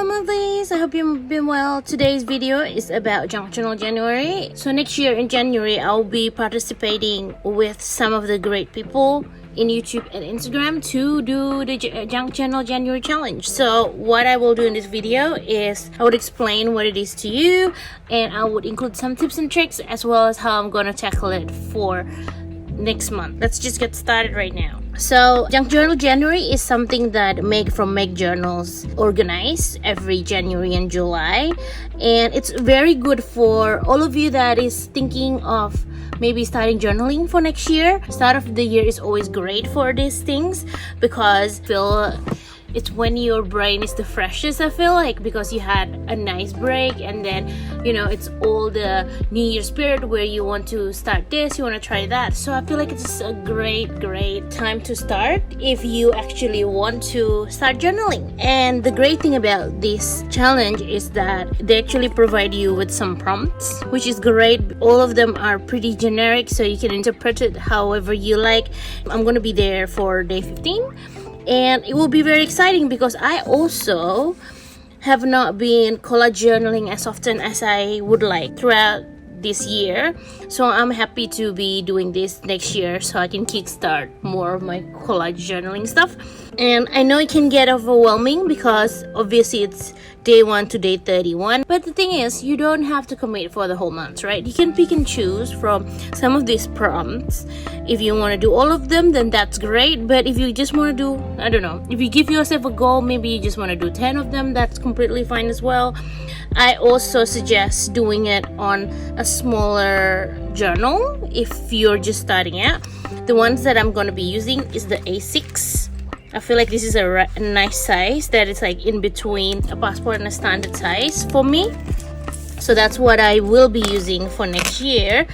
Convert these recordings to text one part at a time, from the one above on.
Moonlies, I hope you've been well. Today's video is about Junk Journal January. So next year in January, I'll be participating with some of the great people in YouTube and Instagram to do the Junk Journal January challenge. So what I will do in this video is I would explain what it is to you, and I would include some tips and tricks as well as how I'm gonna tackle it for next month. Let's just get started right now. So Junk Journal January is something that Meg Journals organize every January and July, and it's very good for all of you that is thinking of maybe starting journaling for next year. Start of the year is always great for these things because it's when your brain is the freshest, I feel like, because you had a nice break, and then it's all the New Year spirit where you want to start this, you want to try that. So I feel like it's a great time to start if you actually want to start journaling. And the great thing about this challenge is that they actually provide you with some prompts, which is great. All of them are pretty generic, so you can interpret it however you like. I'm going to be there for day 15. And it will be very exciting because I also have not been collage journaling as often as I would like throughout this year. So I'm happy to be doing this next year so I can kickstart more of my collage journaling stuff. And I know it can get overwhelming because obviously it's day 1 to day 31. But the thing is, you don't have to commit for the whole month, right? You can pick and choose from some of these prompts. If you want to do all of them, then that's great. But if you just want to do, I don't know, if you give yourself a goal, maybe you just want to do 10 of them, that's completely fine as well. I also suggest doing it on a smaller journal if you're just starting out. The ones that I'm going to be using is the A6. I feel like this is a nice size that is like in between a passport and a standard size for me. So that's what I will be using for next year.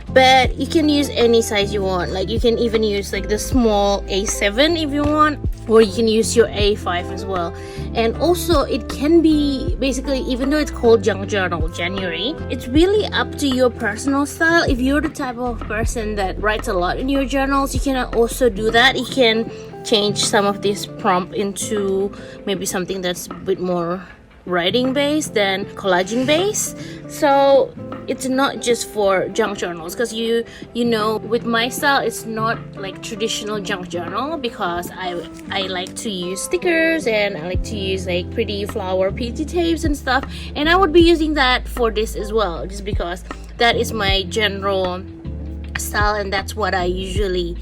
But you can use any size you want. Like you can even use like the small A7 if you want, or you can use your A5 as well. And also it can be basically, even though it's called Junk Journal January, it's really up to your personal style. If you're the type of person that writes a lot in your journals, you can also do that. You can change some of this prompt into maybe something that's a bit more writing based than collaging based. So it's not just for junk journals, because you know with my style it's not like traditional junk journal, because I like to use stickers and I like to use like pretty flower PT tapes and stuff, and I would be using that for this as well, just because that is my general style and that's what I usually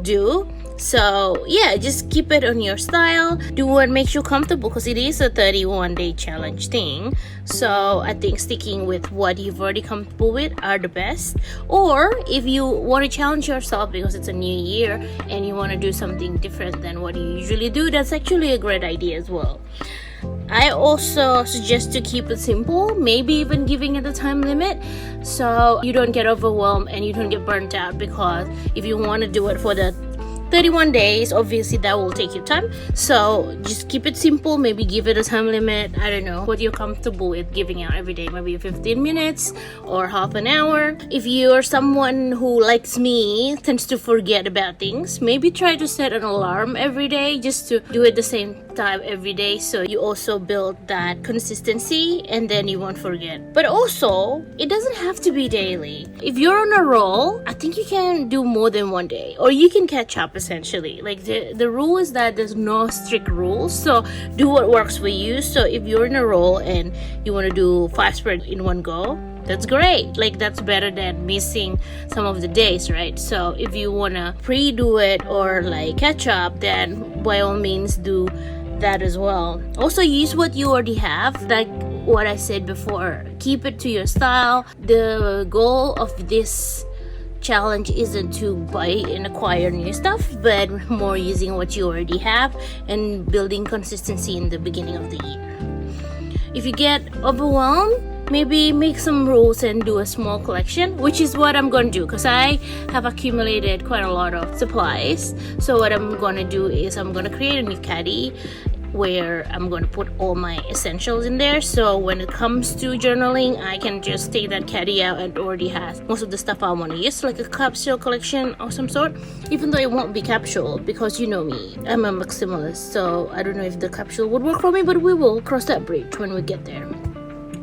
do. So yeah, just keep it on your style. Do what makes you comfortable, because it is a 31-day challenge thing. So I think sticking with what you've already comfortable with are the best. Or if you want to challenge yourself because it's a new year and you want to do something different than what you usually do, that's actually a great idea as well. I also suggest to keep it simple, maybe even giving it a time limit so you don't get overwhelmed and you don't get burnt out, because if you want to do it for the 31 days, obviously that will take you time. So just keep it simple, maybe give it a time limit. I don't know what you're comfortable with giving out every day, maybe 15 minutes or half an hour. If you're someone who, likes me, tends to forget about things, maybe try to set an alarm every day just to do it the same time every day, so you also build that consistency and then you won't forget. But also, it doesn't have to be daily. If you're on a roll, I think you can do more than one day, or you can catch up essentially. Like the rule is that there's no strict rules, so do what works for you. So if you're in a roll and you want to do 5 spreads in one go, that's great. Like that's better than missing some of the days, right? So if you want to pre-do it or like catch up, then by all means do that as well. Also use what you already have, like what I said before. Keep it to your style. The goal of this challenge isn't to buy and acquire new stuff, but more using what you already have and building consistency in the beginning of the year. If you get overwhelmed, maybe make some rules and do a small collection, which is what I'm going to do, because I have accumulated quite a lot of supplies. So what I'm going to do is I'm going to create a new caddy where I'm going to put all my essentials in there. So when it comes to journaling, I can just take that caddy out and it already has most of the stuff I want to use, like a capsule collection of some sort. Even though it won't be capsule, because you know me, I'm a maximalist, so I don't know if the capsule would work for me, but we will cross that bridge when we get there.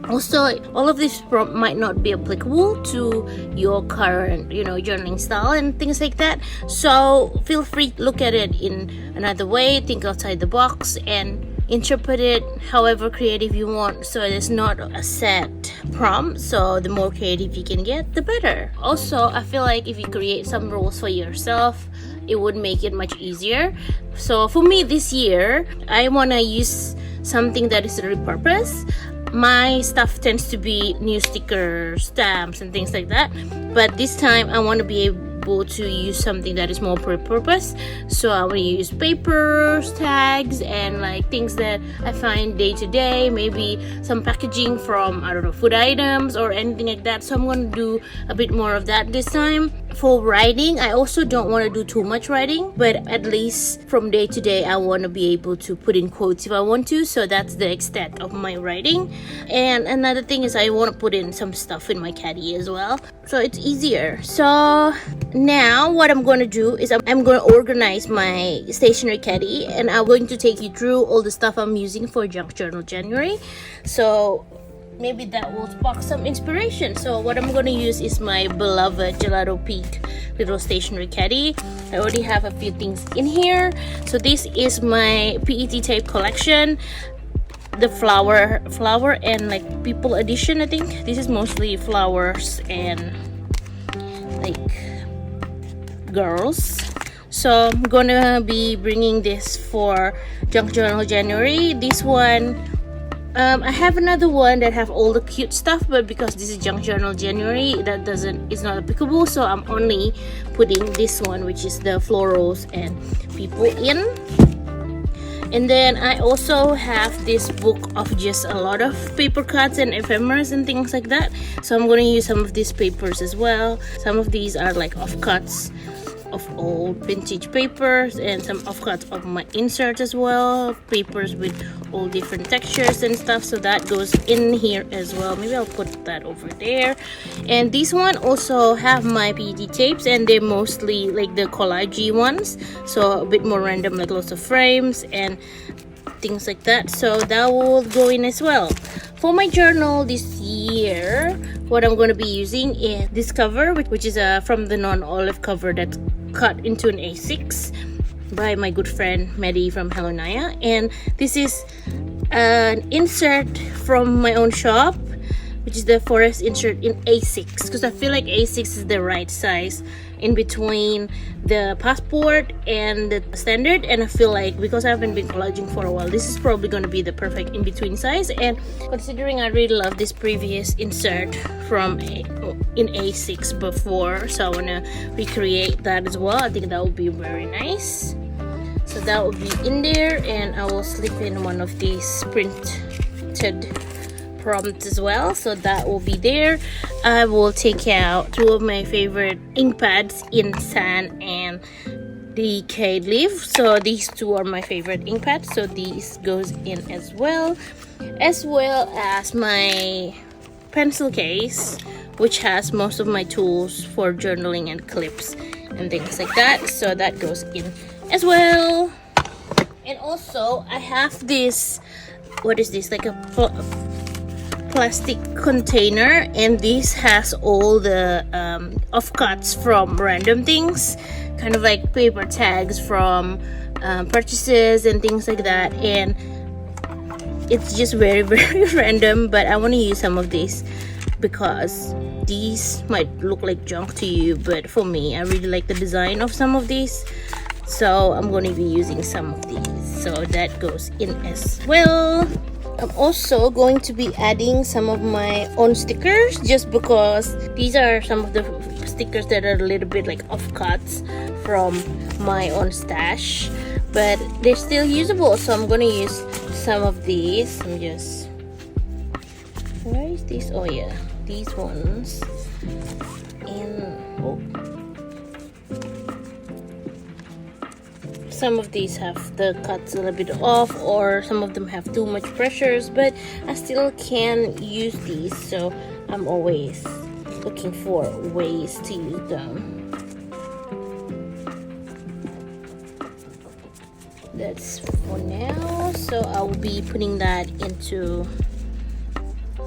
Also, all of this might not be applicable to your current, journaling style and things like that. So feel free to look at it in another way, think outside the box, and interpret it however creative you want. So there's not a set prompt. So the more creative you can get, the better. Also, I feel like if you create some rules for yourself, it would make it much easier. So for me this year, I want to use something that is repurposed. My stuff tends to be new stickers, stamps, and things like that, but this time I want to be able to use something that is more for purpose. So I want to use papers, tags, and like things that I find day to day, maybe some packaging from, I don't know, food items or anything like that. So I'm going to do a bit more of that this time. For writing, I also don't want to do too much writing, but at least from day to day I want to be able to put in quotes if I want to. So that's the extent of my writing. And another thing is I want to put in some stuff in my caddy as well, so it's easier. So now what I'm going to do is I'm going to organize my stationery caddy, and I'm going to take you through all the stuff I'm using for Junk Journal January. So maybe that will spark some inspiration. So what I'm going to use is my beloved Gelato Peak little stationery caddy. I already have a few things in here. So this is my PET tape collection, the flower and like people edition. I think this is mostly flowers and like girls. So I'm gonna be bringing this for Junk Journal January. This one, I have another one that have all the cute stuff, but because this is Junk Journal January, it's not applicable. So I'm only putting this one, which is the florals and people in. And then I also have this book of just a lot of paper cuts and ephemeras and things like that. So I'm going to use some of these papers as well. Some of these are like offcuts of old vintage papers, and some offcuts of my inserts as well, papers with all different textures and stuff. So that goes in here as well. Maybe I'll put that over there. And this one also have my PET tapes, and they're mostly like the collage ones, so a bit more random, like lots of frames and things like that. So that will go in as well. For my journal this year, what I'm going to be using is this cover, which is from the non-olive cover that's cut into an A6 by my good friend Maddie from Hello Naya. And this is an insert from my own shop, which is the forest insert in A6, because I feel like A6 is the right size in between the passport and the standard. And I feel like because I haven't been collaging for a while, this is probably going to be the perfect in-between size. And considering I really love this previous insert from in A6 before, so I want to recreate that as well. I think that would be very nice. So that will be in there, and I will slip in one of these printed prompts as well, so that will be there. I will take out two of my favorite ink pads, Insan and the Cade Leaf. So these two are my favorite ink pads, so these goes in as well as my pencil case, which has most of my tools for journaling and clips and things like that. So that goes in as well. And also I have this, what is this, like a plastic container, and this has all the offcuts from random things, kind of like paper tags from purchases and things like that. And it's just very very random, but I want to use some of these because these might look like junk to you, but for me, I really like the design of some of these, so I'm going to be using some of these. So that goes in as well. I'm also going to be adding some of my own stickers, just because these are some of the stickers that are a little bit like offcuts from my own stash, but they're still usable. So I'm going to use some of these. I'm just, where is this? Oh yeah, these ones. And some of these have the cuts a little bit off, or some of them have too much pressures, but I still can use these, so I'm always looking for ways to use them. That's for now, so I will be putting that into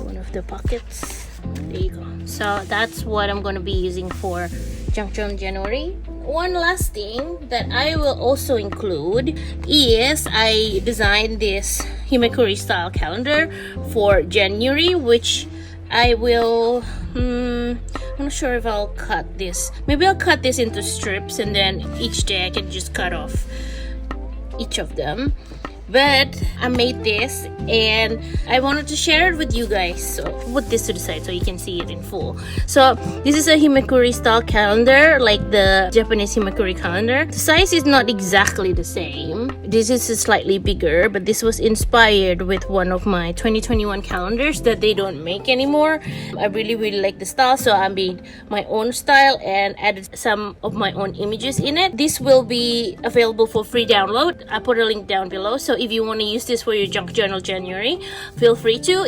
one of the pockets. There you go. So that's what I'm going to be using for Junk Journal January. One last thing that I will also include is I designed this Himekuri style calendar for January, which I will I'm not sure if I'll cut this. Maybe I'll cut this into strips, and then each day I can just cut off each of them. But I made this and I wanted to share it with you guys, so put this to the side so you can see it in full. So this is a Himekuri style calendar, like the Japanese Himekuri calendar. The size is not exactly the same. This is slightly bigger, but this was inspired with one of my 2021 calendars that they don't make anymore. I really like the style, so I made my own style and added some of my own images in it. This will be available for free download. I put a link down below, so if you want to use this for your Junk Journal January, feel free to.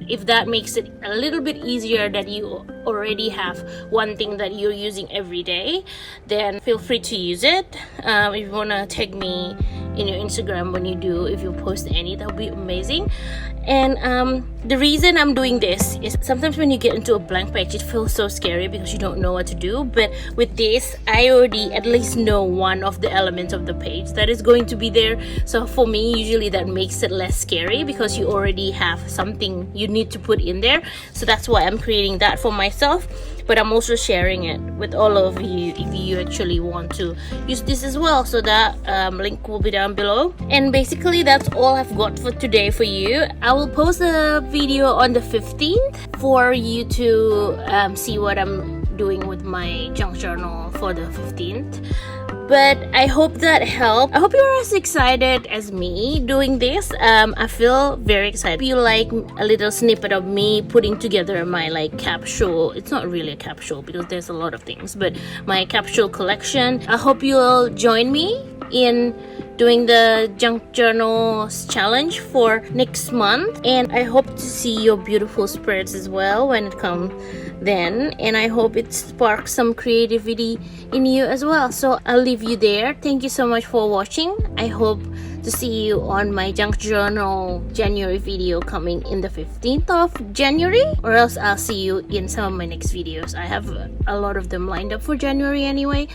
If that makes it a little bit easier, that you already have one thing that you're using every day, then feel free to use it. If you want to tag me in your Instagram when you do, if you post any, that would be amazing. And the reason I'm doing this is sometimes when you get into a blank page, it feels so scary because you don't know what to do. But with this, I already at least know one of the elements of the page that is going to be there. So for me, usually that makes it less scary because you already have something you need to put in there. So that's why I'm creating that for myself. But I'm also sharing it with all of you if you actually want to use this as well. So that link will be down below. And basically that's all I've got for today for you. I will post a video on the 15th for you to see what I'm doing with my junk journal for the 15th. But I hope that helped. I hope you're as excited as me doing this. I feel very excited. If you like a little snippet of me putting together my capsule, it's not really a capsule because there's a lot of things, but my capsule collection, I hope you'll join me in doing the junk journals challenge for next month. And I hope to see your beautiful spirits as well when it comes then, and I hope it sparks some creativity in you as well. So I'll leave you there. Thank you so much for watching. I hope to see you on my junk journal January video coming in the 15th of January, or else I'll see you in some of my next videos. I have a lot of them lined up for January anyway.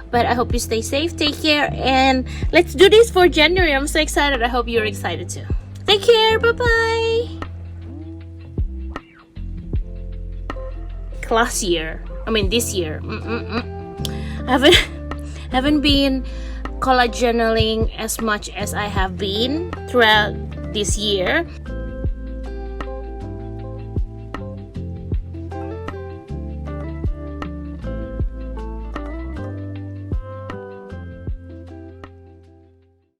But I hope you stay safe, take care, and let's do this for January. I'm so excited. I hope you're excited too. Take care. Bye bye. Last year, this year, I haven't been collage journaling as much as I have been throughout this year.